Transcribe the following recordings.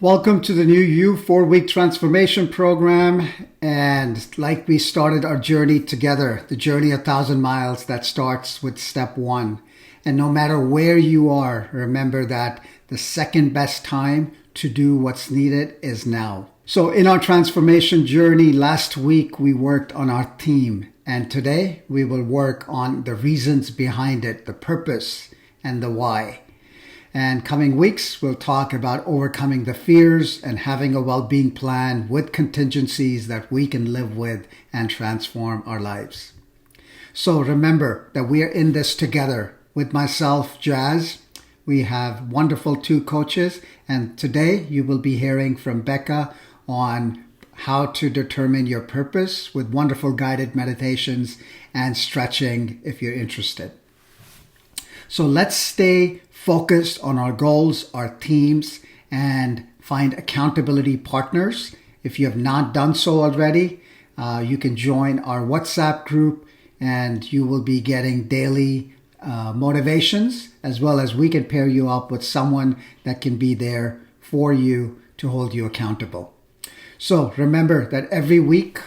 Welcome to the new You 4-week transformation program. And like we started our journey together, the journey 1,000 miles that starts with step one. And no matter where you are, remember that the second best time to do what's needed is now. So in our transformation journey, last week we worked on our theme. And today we will work on the reasons behind it, the purpose and the why. And coming weeks, we'll talk about overcoming the fears and having a well-being plan with contingencies that we can live with and transform our lives. So remember that we are in this together with myself, Jazz. We have wonderful two coaches, and today you will be hearing from Becca on how to determine your purpose with wonderful guided meditations and stretching if you're interested. So let's stay focused on our goals, our themes, and find accountability partners. If you have not done so already, you can join our WhatsApp group and you will be getting daily motivations, as well as we can pair you up with someone that can be there for you to hold you accountable. So remember that every week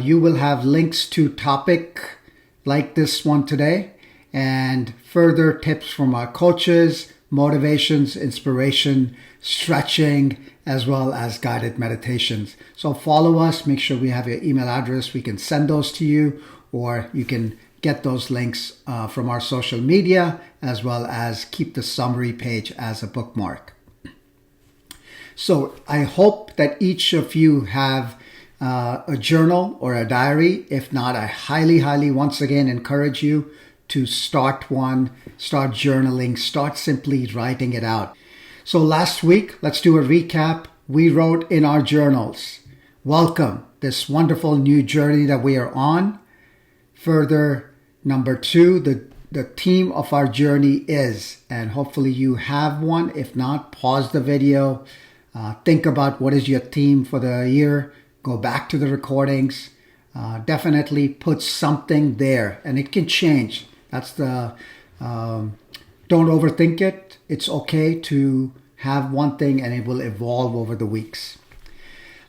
you will have links to topic like this one today, and further tips from our coaches, motivations, inspiration, stretching, as well as guided meditations. So follow us, make sure we have your email address. We can send those to you, or you can get those links from our social media, as well as keep the summary page as a bookmark. So I hope that each of you have a journal or a diary. If not, I highly, once again, encourage you to start one, start journaling, start simply writing it out. So last week, let's do a recap. We wrote in our journals, welcome this wonderful new journey that we are on. Further, number two, the theme of our journey is, and hopefully you have one. If not, pause the video. Think about what is your theme for the year. Go back to the recordings. Definitely put something there, and it can change. That's the, don't overthink it. It's okay to have one thing and it will evolve over the weeks.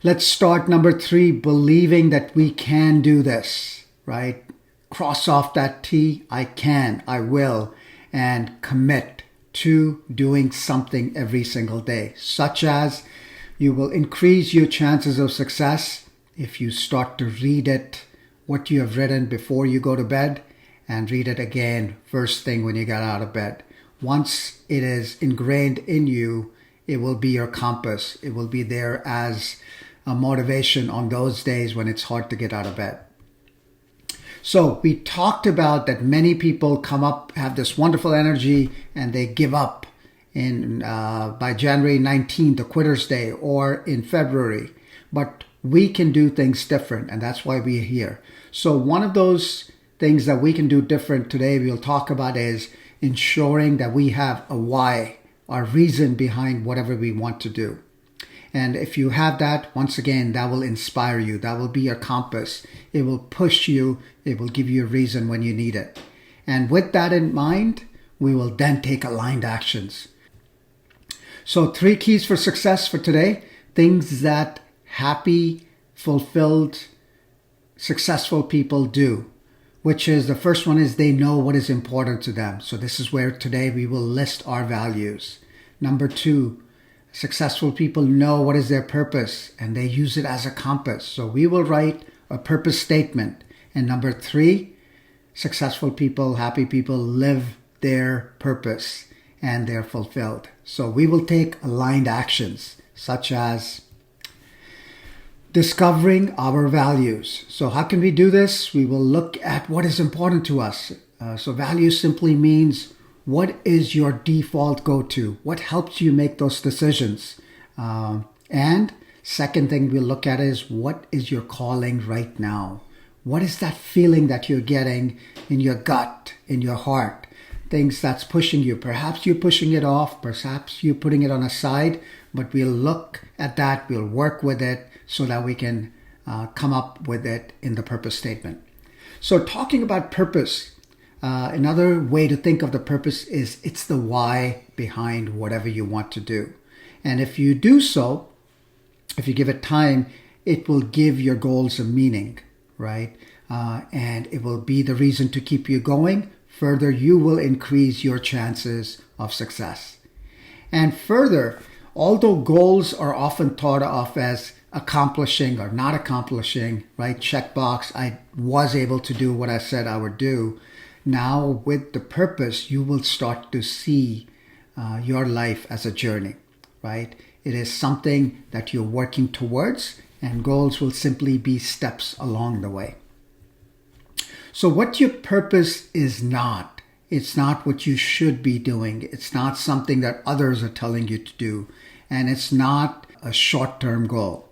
Let's start number three, believing that we can do this, right? Cross off that T, I can, I will, and commit to doing something every single day, such as you will increase your chances of success if you start to read it, what you have written before you go to bed, and read it again first thing when you get out of bed. Once it is ingrained in you, it will be your compass. It will be there as a motivation on those days when it's hard to get out of bed. So we talked about that many people come up, have this wonderful energy, and they give up by January 19th, the Quitter's Day, or in February. But we can do things different, and that's why we're here. So one of those things that we can do different today we'll talk about is ensuring that we have a why, our reason behind whatever we want to do. And if you have that, once again, that will inspire you. That will be your compass. It will push you. It will give you a reason when you need it. And with that in mind, we will then take aligned actions. So 3 keys for success for today, things that happy, fulfilled, successful people do. Which is, the first one is they know what is important to them. So this is where today we will list our values. Number 2, successful people know what is their purpose and they use it as a compass. So we will write a purpose statement. And number 3, successful people, happy people live their purpose and they're fulfilled. So we will take aligned actions such as discovering our values. So how can we do this? We will look at what is important to us. So values simply means what is your default go-to? What helps you make those decisions? And second thing we'll look at is what is your calling right now? What is that feeling that you're getting in your gut, in your heart? Things that's pushing you. Perhaps you're pushing it off. Perhaps you're putting it on a side. But we'll look at that. We'll work with it so that we can come up with it in the purpose statement. So talking about purpose, another way to think of the purpose is it's the why behind whatever you want to do. And if you do so, if you give it time, it will give your goals a meaning, right? And it will be the reason to keep you going. Further, you will increase your chances of success. And further, although goals are often thought of as accomplishing or not accomplishing, right? Checkbox, I was able to do what I said I would do. Now, with the purpose, you will start to see your life as a journey, right? It is something that you're working towards, and goals will simply be steps along the way. So what your purpose is not, it's not what you should be doing. It's not something that others are telling you to do. And it's not a short-term goal.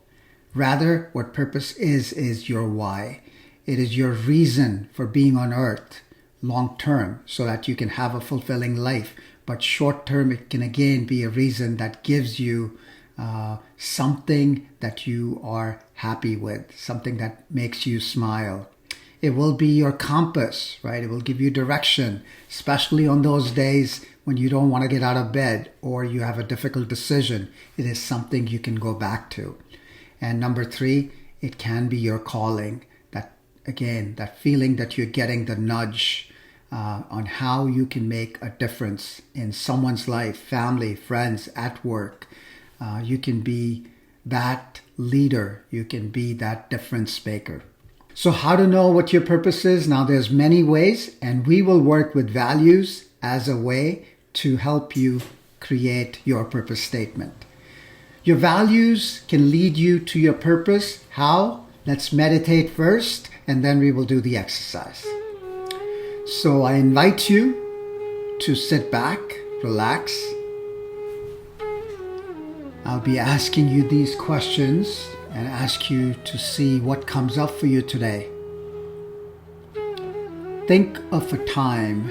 Rather, what purpose is your why. It is your reason for being on earth long-term so that you can have a fulfilling life. But short-term, it can again be a reason that gives you something that you are happy with, something that makes you smile. It will be your compass, right? It will give you direction, especially on those days when you don't want to get out of bed or you have a difficult decision. It is something you can go back to. And number 3, it can be your calling. That, again, that feeling that you're getting the nudge on how you can make a difference in someone's life, family, friends, at work. You can be that leader. You can be that difference maker. So how to know what your purpose is? Now, there's many ways, and we will work with values as a way to help you create your purpose statement. Your values can lead you to your purpose. How? Let's meditate first, and then we will do the exercise. So I invite you to sit back, relax. I'll be asking you these questions and ask you to see what comes up for you today. Think of a time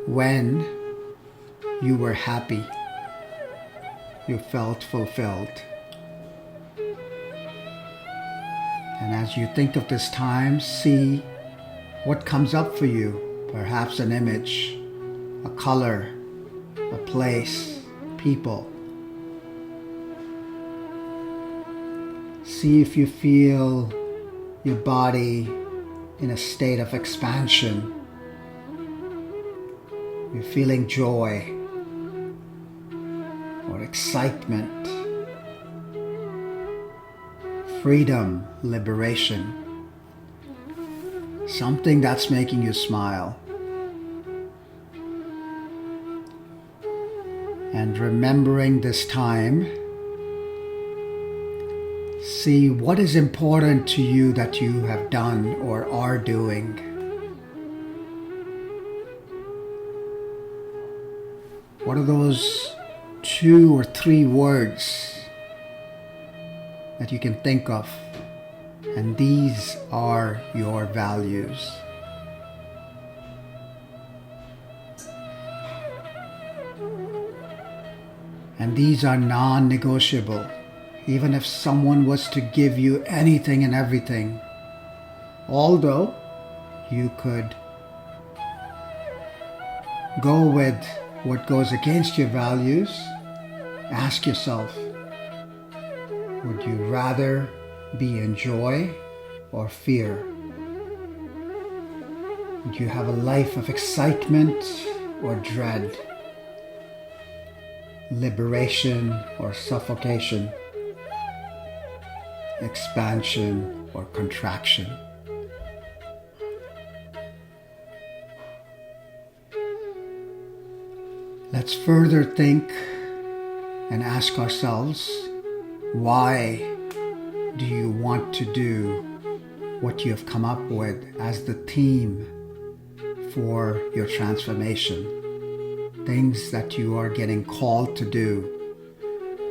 when you were happy, you felt fulfilled. And as you think of this time, see what comes up for you. Perhaps an image, a color, a place, people. See if you feel your body in a state of expansion. You're feeling joy or excitement, freedom, liberation, something that's making you smile. And remembering this time, see what is important to you that you have done or are doing. What are those 2 or 3 words that you can think of? And these are your values. And these are non-negotiable. Even if someone was to give you anything and everything, although you could go with what goes against your values, ask yourself, would you rather be in joy or fear? Would you have a life of excitement or dread? Liberation or suffocation? Expansion or contraction? Let's further think and ask ourselves, why do you want to do what you have come up with as the theme for your transformation? Things that you are getting called to do,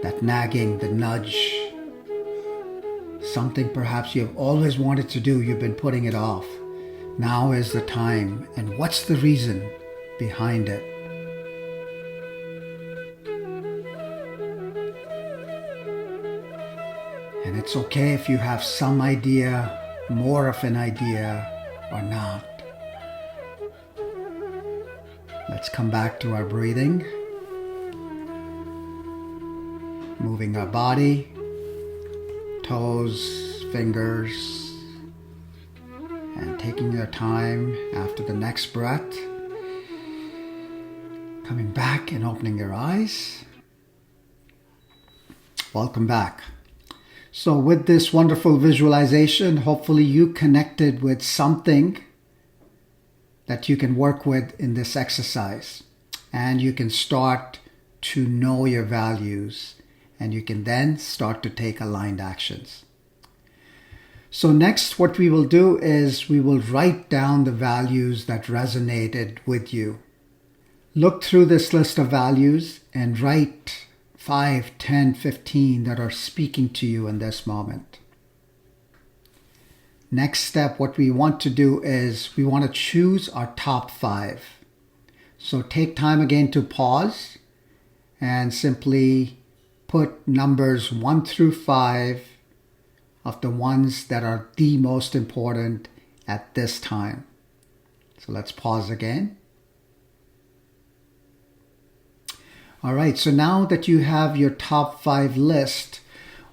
that nagging, the nudge, something perhaps you have always wanted to do, you've been putting it off. Now is the time. And what's the reason behind it? And it's okay if you have some idea, more of an idea, or not. Let's come back to our breathing. moving our body, toes, fingers, and taking your time after the next breath. Coming back and opening your eyes. Welcome back. So with this wonderful visualization, hopefully you connected with something that you can work with in this exercise. And you can start to know your values, and you can then start to take aligned actions. So next, what we will do is we will write down the values that resonated with you. Look through this list of values and write 5, 10, 15 that are speaking to you in this moment. Next step, what we want to do is we want to choose our top 5. So take time again to pause and simply put numbers 1 through 5 of the ones that are the most important at this time. So let's pause again. All right, so now that you have your top 5 list,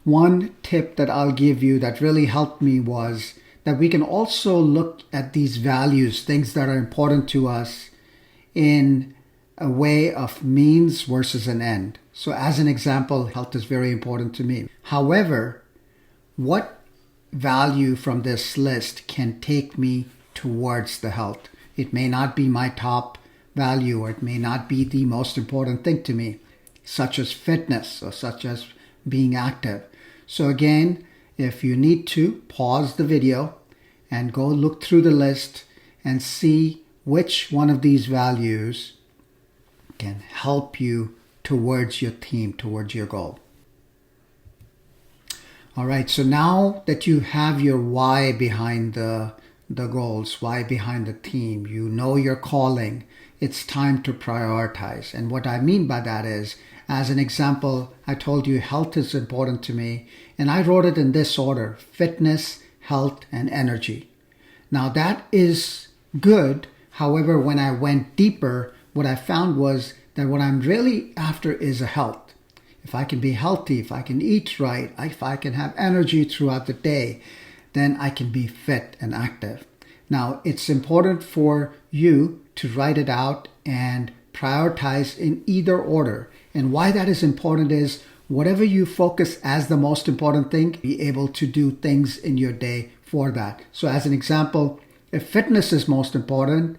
one tip that I'll give you that really helped me was that we can also look at these values, things that are important to us, in a way of means versus an end. So as an example, health is very important to me. However, what value from this list can take me towards the health? It may not be my top value, or it may not be the most important thing to me, such as fitness or such as being active. So again, if you need to, pause the video and go look through the list and see which one of these values can help you towards your theme, towards your goal. All right, so now that you have your why behind the goals, why behind the theme, you know your calling, it's time to prioritize. And what I mean by that is, as an example, I told you health is important to me, and I wrote it in this order: fitness, health, and energy. Now that is good. However, when I went deeper, what I found was that what I'm really after is a health. If I can be healthy, if I can eat right, if I can have energy throughout the day, then I can be fit and active. Now, it's important for you to write it out and prioritize in either order. And why that is important is whatever you focus as the most important thing, be able to do things in your day for that. So as an example, if fitness is most important,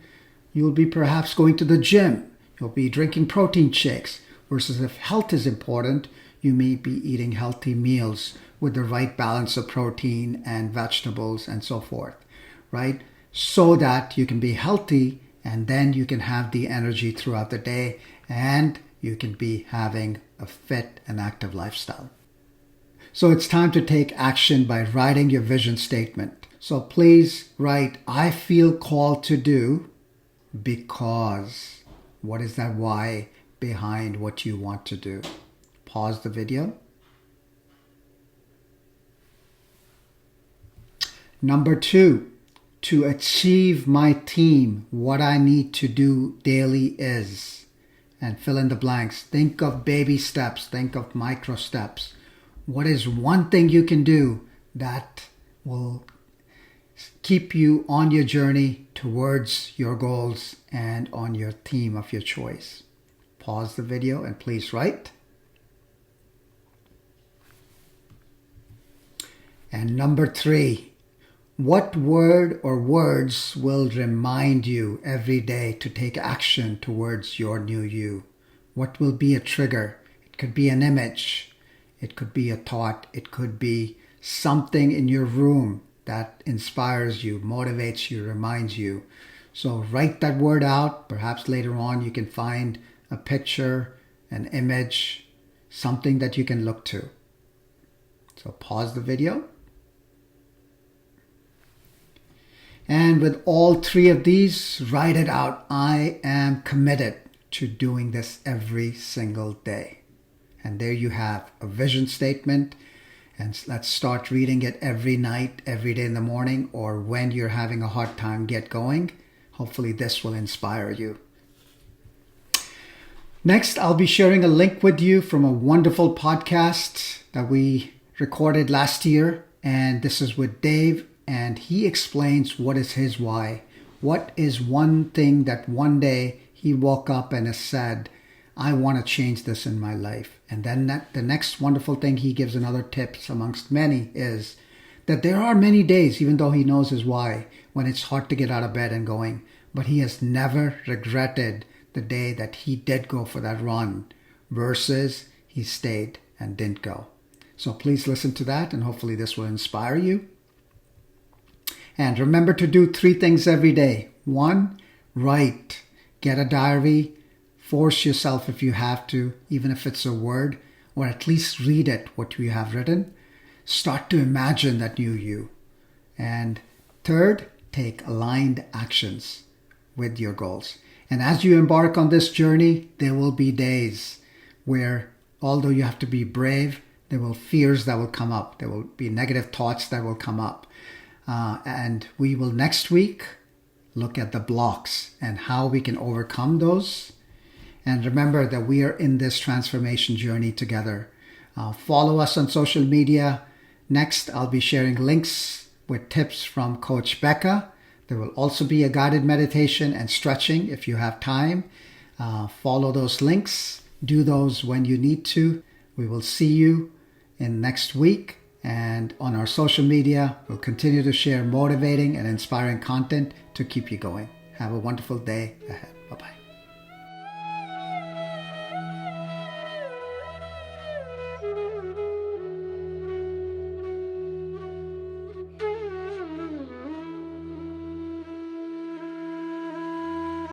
you'll be perhaps going to the gym. You'll be drinking protein shakes. Versus if health is important, you may be eating healthy meals with the right balance of protein and vegetables and so forth, right? So that you can be healthy, and then you can have the energy throughout the day, and you can be having a fit and active lifestyle. So it's time to take action by writing your vision statement. So please write, I feel called to do because. What is that why behind what you want to do? Pause the video. Number 2, to achieve my theme, what I need to do daily is, and fill in the blanks. Think of baby steps. Think of micro steps. What is one thing you can do that will keep you on your journey towards your goals and on your theme of your choice? Pause the video and please write. And number 3, what word or words will remind you every day to take action towards your new you? What will be a trigger? It could be an image. It could be a thought. It could be something in your room that inspires you, motivates you, reminds you. So write that word out. Perhaps later on you can find a picture, an image, something that you can look to. So pause the video. And with all 3 of these, write it out. I am committed to doing this every single day. And there you have a vision statement. And let's start reading it every night, every day in the morning, or when you're having a hard time, get going. Hopefully this will inspire you. Next, I'll be sharing a link with you from a wonderful podcast that we recorded last year. And this is with Dave, and he explains what is his why. What is one thing that one day he woke up and has said, I want to change this in my life. And then the next wonderful thing he gives, another tips amongst many, is that there are many days, even though he knows his why, when it's hard to get out of bed and going. But he has never regretted the day that he did go for that run versus he stayed and didn't go. So please listen to that, and hopefully this will inspire you. And remember to do 3 things every day. 1, write. Get a diary. Force yourself if you have to, even if it's a word, or at least read it, what you have written. Start to imagine that new you. And 3rd, take aligned actions with your goals. And as you embark on this journey, there will be days where, although you have to be brave, there will fears that will come up. There will be negative thoughts that will come up. And we will next week look at the blocks and how we can overcome those. And remember that we are in this transformation journey together. Follow us on social media. Next, I'll be sharing links with tips from Coach Becca. There will also be a guided meditation and stretching if you have time. Follow those links. Do those when you need to. We will see you in next week. And on our social media, we'll continue to share motivating and inspiring content to keep you going. Have a wonderful day ahead.